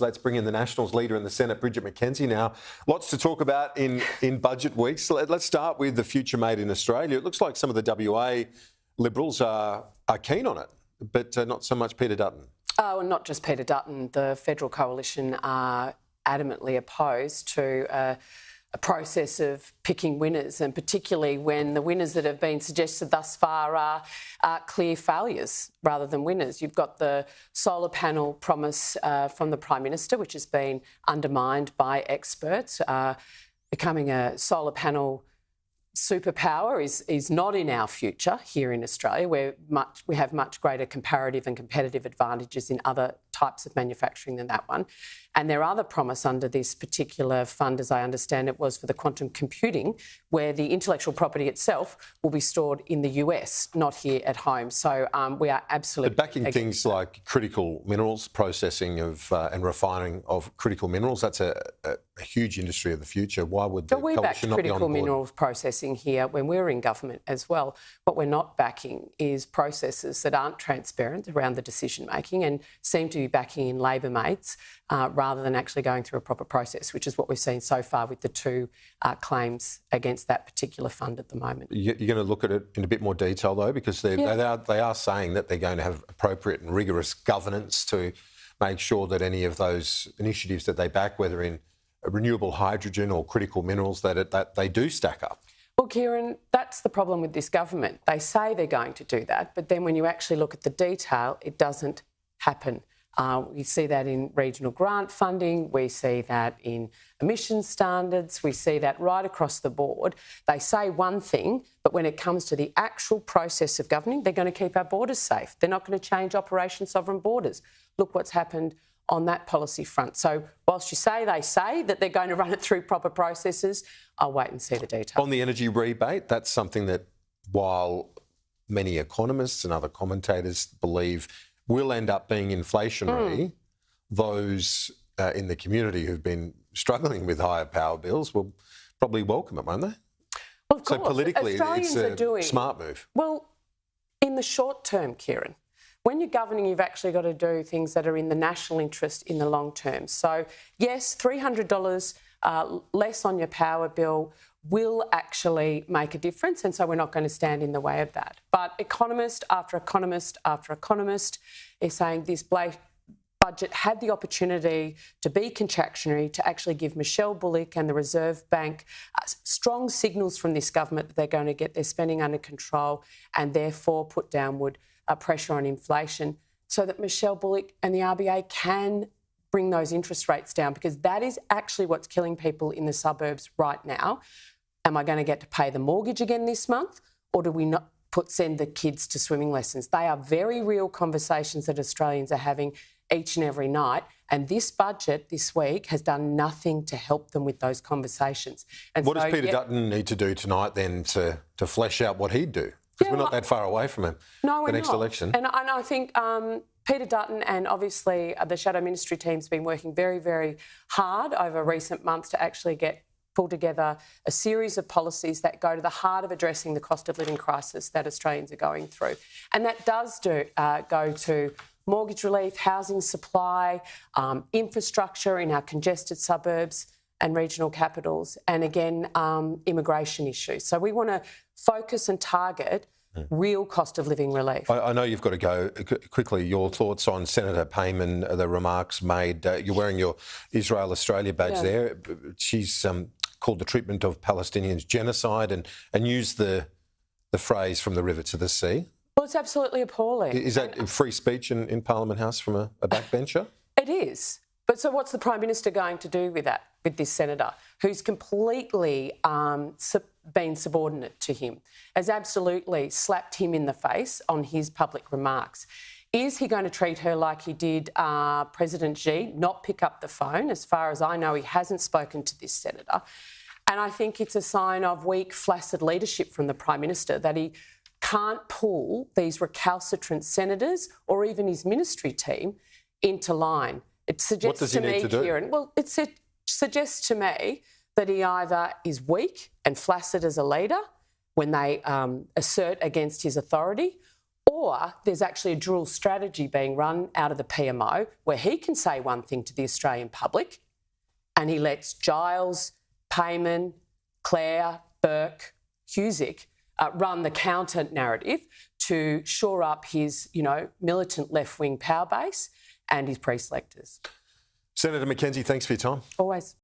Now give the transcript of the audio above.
Let's bring in the Nationals leader in the Senate, Bridget McKenzie now. Lots to talk about in budget weeks. Let's start with the future made in Australia. It looks like some of the WA Liberals are keen on it, but not so much Peter Dutton. Oh, and not just Peter Dutton. The federal coalition are adamantly opposed to a process of picking winners, and particularly when the winners that have been suggested thus far are clear failures rather than winners. You've got the solar panel promise from the Prime Minister, which has been undermined by experts. Becoming a solar panel superpower is not in our future here in Australia, where we have much greater comparative and competitive advantages in other types of manufacturing than that one. And their other promise under this particular fund, as I understand it, was for the quantum computing, where the intellectual property itself will be stored in the US, not here at home. So we are absolutely... But backing things like critical minerals, processing of and refining of critical minerals, that's a huge industry of the future. Why would the coalition not be on board? Critical minerals processing here when we're in government as well. What we're not backing is processes that aren't transparent around the decision-making and seem to be backing in Labor mates rather than actually going through a proper process, which is what we've seen so far with the two claims against that particular fund at the moment. You're going to look at it in a bit more detail, though, because they are saying that they're going to have appropriate and rigorous governance to make sure that any of those initiatives that they back, whether in renewable hydrogen or critical minerals, that they do stack up. Well, Kieran, that's the problem with this government. They say they're going to do that, but then when you actually look at the detail, it doesn't happen. We see that in regional grant funding, we see that in emissions standards, we see that right across the board. They say one thing, but when it comes to the actual process of governing, they're going to keep our borders safe. They're not going to change Operation Sovereign Borders. Look what's happened on that policy front. So whilst they say that they're going to run it through proper processes, I'll wait and see the detail. On the energy rebate, that's something that, while many economists and other commentators believe will end up being inflationary, those in the community who've been struggling with higher power bills will probably welcome it, won't they? Well, of course. So politically, Australians it's a smart move. Well, in the short term, Kieran, when you're governing, you've actually got to do things that are in the national interest in the long term. So, yes, $300 less on your power bill will actually make a difference, and so we're not going to stand in the way of that. But economist after economist after economist is saying this budget had the opportunity to be contractionary, to actually give Michelle Bullock and the Reserve Bank strong signals from this government that they're going to get their spending under control and therefore put downward pressure on inflation so that Michelle Bullock and the RBA can bring those interest rates down, because that is actually what's killing people in the suburbs right now. Am I going to get to pay the mortgage again this month, or do we not send the kids to swimming lessons? They are very real conversations that Australians are having each and every night, and this budget this week has done nothing to help them with those conversations. And what does Peter Dutton need to do tonight then to flesh out what he'd do? Because we're not that far away from him. No, the next election. And I think Peter Dutton and obviously the Shadow Ministry team's been working very, very hard over recent months to actually pull together a series of policies that go to the heart of addressing the cost of living crisis that Australians are going through. And that does go to mortgage relief, housing supply, infrastructure in our congested suburbs and regional capitals, and again, immigration issues. So we want to focus and target real cost of living relief. I know you've got to go quickly. Your thoughts on Senator Payman, the remarks made. You're wearing your Israel-Australia badge there. She's called the treatment of Palestinians genocide and used the phrase from the river to the sea. Well, it's absolutely appalling. Is that free speech in Parliament House from a backbencher? It is. But so what's the Prime Minister going to do with that, with this senator who's completely been subordinate to him, has absolutely slapped him in the face on his public remarks? Is he going to treat her like he did President Xi, not pick up the phone? As far as I know, he hasn't spoken to this senator. And I think it's a sign of weak, flaccid leadership from the Prime Minister that he can't pull these recalcitrant senators or even his ministry team into line. It suggests to me, Kieran, well, it suggests to me that he either is weak and flaccid as a leader when they assert against his authority, Or there's actually a dual strategy being run out of the PMO where he can say one thing to the Australian public and he lets Giles, Payman, Clare, Burke, Cusick run the counter narrative to shore up his, militant left-wing power base and his pre-selectors. Senator McKenzie, thanks for your time. Always.